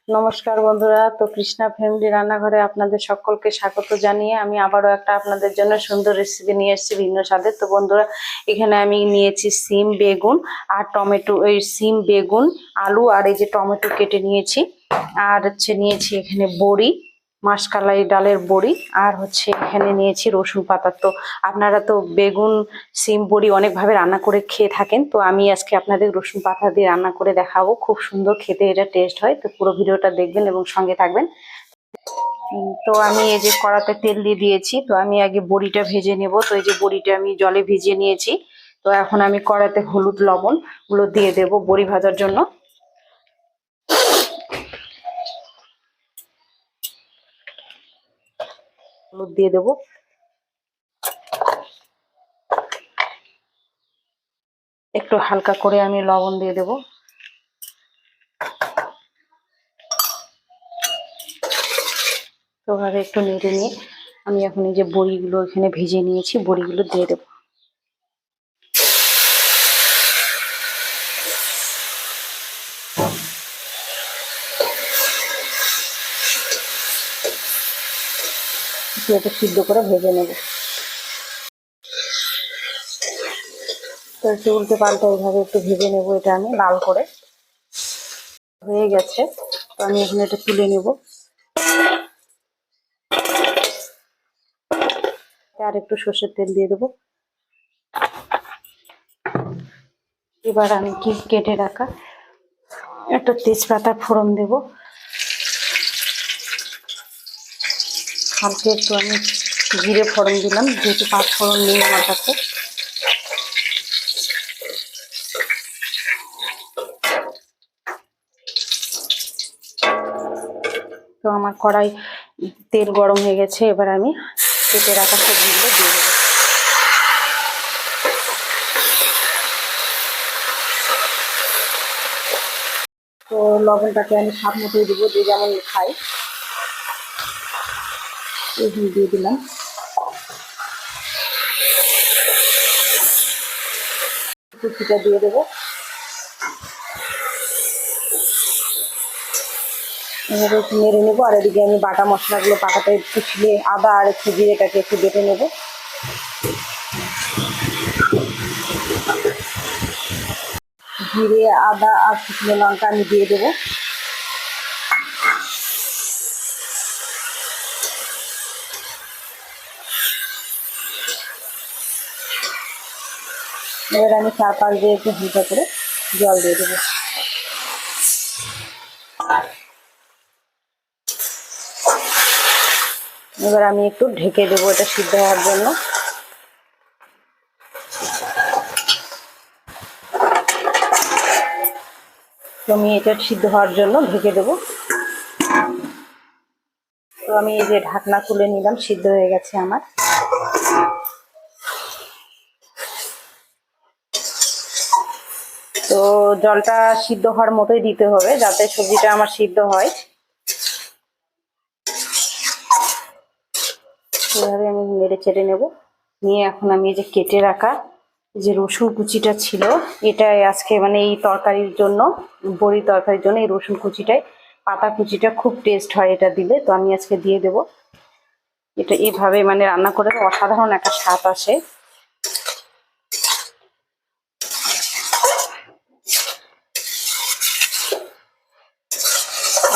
নমস্কার বন্ধুরা, তো কৃষ্ণা ফ্যামিলি রান্নাঘরে আপনাদের সকলকে স্বাগত জানিয়ে আমি আবারও একটা আপনাদের জন্য সুন্দর রেসিপি নিয়ে এসেছি ভিন্ন স্বাদের। তো বন্ধুরা, এখানে আমি নিয়েছি সিম, বেগুন আর টমেটো, এই সিম, বেগুন, আলু আর এই যে টমেটো কেটে নিয়েছি। আর নিয়েছি এখানে বড়ি, মাসকালাই ডালের বড়ি, আর এখানে নিয়েছি রসুন পাতা। তো আপনারা তো বেগুন, সিম, বড়ি অনেকভাবে রান্না করে খেয়ে থাকেন, তো আমি আজকে আপনাদের রসুন পাতা দিয়ে রান্না করে দেখাবো। খুব সুন্দর খেতে এটা টেস্ট হয়, তো পুরো ভিডিওটা দেখবেন এবং সঙ্গে থাকবেন। তো আমি এই যে কড়াতে তেল দিয়ে দিয়েছি, তো আমি আগে বড়িটা ভেজে নেব। তো এই যে বড়িটা আমি জলে ভিজিয়ে নিয়েছি। তো এখন আমি কড়াতে হলুদ, লবণ গুলো দিয়ে দেব বড়ি ভাজার জন্য। হলুদ দিয়ে দেবো, একটু হালকা করে আমি লবণ দিয়ে দেব। তো এভাবে একটু নেড়ে নিয়ে আমি এখন এই যে বড়িগুলো এখানে ভেজে নিয়েছি, বড়িগুলো দিয়ে দেবো। এটা সিদ্ধ করে ভেজে নেব। তো একটু উল্টে পাল্টে এইভাবে একটু ভেজে নেব, এটা আমি লাল করে। হয়ে গেছে, তো আমি এখানে এটা তুলে নেব। আর একটু সর্ষের তেল দিয়ে দেবো। এবার আমি কেটে রাখা একটা তেজপাতা ফোড়ন দেব। হালকা একটু আমি জিরে ফোড়ন দিলাম, যেহেতু 5 ফোড়ন নেই আমার কাছে। তো আমার কড়াই তেল গরম হয়ে গেছে, এবার আমি কেটে রাখা সবজিগুলো দিয়ে দেবো। তো লবণটাকে আমি স্বাদ মতোই দেবো, যে যেমন খাই এইখানে দিয়ে দিলাম। কুচিটা দিয়ে দেবো। এভাবে একটু নেড়ে নেবো। আর এদিকে আমি বাটা মশলাগুলো পাটাতে একটু ছিলে আদা আর একটু জিরেটাকে একটু বেটে নেবো। জিরে, আদা আর শুকনো লঙ্কা আমি দিয়ে দেবো। এবার আমি 4-5 দিয়ে একটু হালকা করে জল দিয়ে দেবো। এবার আমি একটু ঢেকে দেবো এটা সিদ্ধ হওয়ার জন্য। তো আমি এটা সিদ্ধ হওয়ার জন্য ঢেকে দেবো। তো আমি এই যে ঢাকনা তুলে নিলাম, সিদ্ধ হয়ে গেছে আমার। তো জলটা সিদ্ধ হওয়ার মতোই দিতে হবে, যাতে সবজিটা আমার সিদ্ধ হয়। এভাবে আমি নেড়ে চেড়ে নেব। নিয়ে এখন আমি এই যে কেটে রাখা যে রসুন কুচিটা ছিল, এটাই আজকে মানে এই তরকারির জন্য, বড়ি তরকারির জন্য এই রসুন কুচিটাই, পাতা কুচিটা খুব টেস্ট হয় এটা দিলে। তো আমি আজকে দিয়ে দেব। এটা এভাবে মানে রান্না করে অসাধারণ একটা স্বাদ আসে।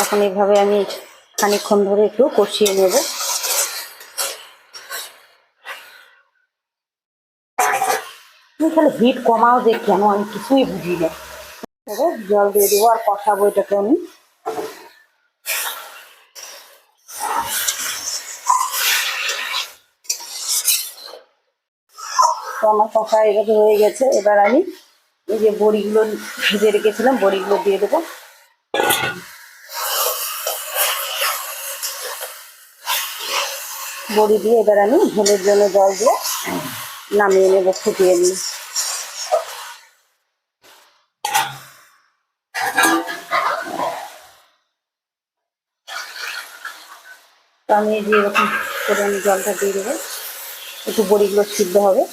এখন এইভাবে আমি খানিকক্ষণ ধরে একটু কষিয়ে নেব। তুমি তাহলে হিট কমাও যে কেন, আমি কিছুই বুঝি না। জল দিয়ে দেবো আর কষাবো এটাকে আমি। তো আমার কষা এভাবে হয়ে গেছে। এবার আমি এই যে বড়িগুলো ভেজে রেখেছিলাম, বড়িগুলো দিয়ে দেবো। বড়ি দিয়ে এবার আমি ঝোলের জন্য জল দিয়ে নামিয়ে নেবো, ফুটিয়ে নিই। তো আমি এই যে এরকম করে আমি জলটা দিয়ে দেবো, একটু বড়িগুলো সিদ্ধ হবে।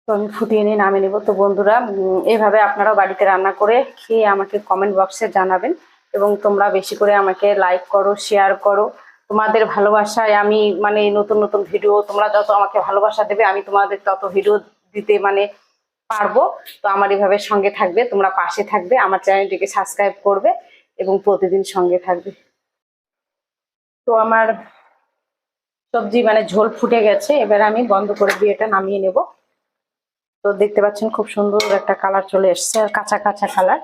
তো আমি ফুটিয়ে নিয়ে নামিয়ে নেবো। তো বন্ধুরা এইভাবে আপনারাও বাড়িতে রান্না করে খেয়ে আমাকে কমেন্ট বক্সে জানাবেন, এবং তোমরা বেশি করে আমাকে লাইক করো, শেয়ার করো। তোমাদের ভালোবাসায় আমি মানে নতুন নতুন ভিডিও, তোমরা যত আমাকে ভালোবাসা দেবে আমি তোমাদের তত ভিডিও দিতে মানে পারবো। তো আমার এইভাবে সঙ্গে থাকবে, তোমরা পাশে থাকবে, আমার চ্যানেলটিকে সাবস্ক্রাইব করবে এবং প্রতিদিন সঙ্গে থাকবে। তো আমার সবজি মানে ঝোল ফুটে গেছে, এবার আমি বন্ধ করে দিয়ে এটা নামিয়ে নেব। তো দেখতে পাচ্ছেন খুব সুন্দর একটা কালার চলে এসছে, আর কাঁচা কাঁচা কালার।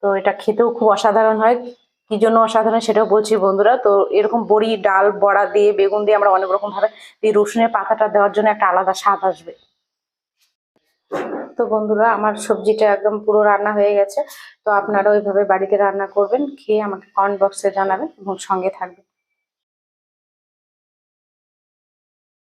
তো এটা খেতেও খুব অসাধারণ হয়। কি জন্য অসাধারণ সেটাও বলছি বন্ধুরা। তো এরকম বড়ি, ডাল, বড়া দিয়ে, বেগুন দিয়ে আমরা অনেক রকম ভাবে এই রসুনের পাতাটা দেওয়ার জন্য একটা আলাদা স্বাদ আসবে। তো বন্ধুরা আমার সবজিটা একদম পুরো রান্না হয়ে গেছে। তো আপনারা ওইভাবে বাড়িতে রান্না করবেন, খেয়ে আমাকে কমেন্ট বক্সে জানাবেন এবং সঙ্গে থাকবেন।